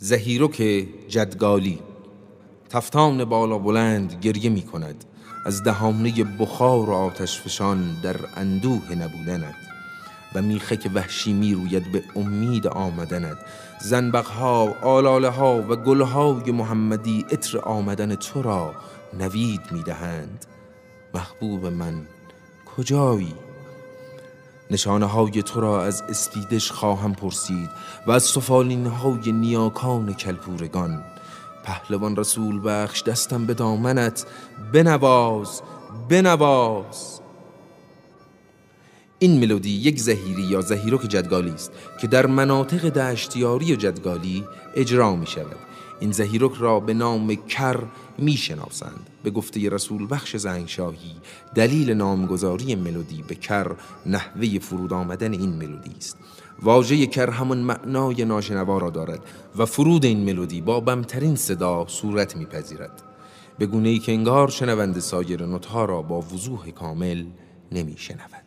زهیرک جدگالی. تفتان بالا بلند گریه می کند از دهانه بخار و آتش فشان در اندوه نبودند، و میخک وحشی می روید به امید آمدند. زنبقها، آلاله ها و گلهای محمدی عطر آمدن تو را نوید می دهند. محبوب من کجایی؟ نشانه های تو را از اسپیدش خواهم پرسید و از سفالین های نیاکان کلپورگان. پهلوان رسول بخش دستم به دامنت، بنواز بنواز. این ملودی یک زهیری یا زهیرک جدگالی است که در مناطق دشتیاری و جدگالی اجرا می شود. این زهیرک را به نام کر می شناسند. به گفته رسول بخش زنگشاهی دلیل نامگذاری ملودی به کر نحوه فرود آمدن این ملودی است. واژه کر همان معنای ناشنوا را دارد و فرود این ملودی با بمترین صدا صورت می پذیرد، به گونه‌ای که انگار شنونده سایر نوت‌ها را با وضوح کامل نمی شنود.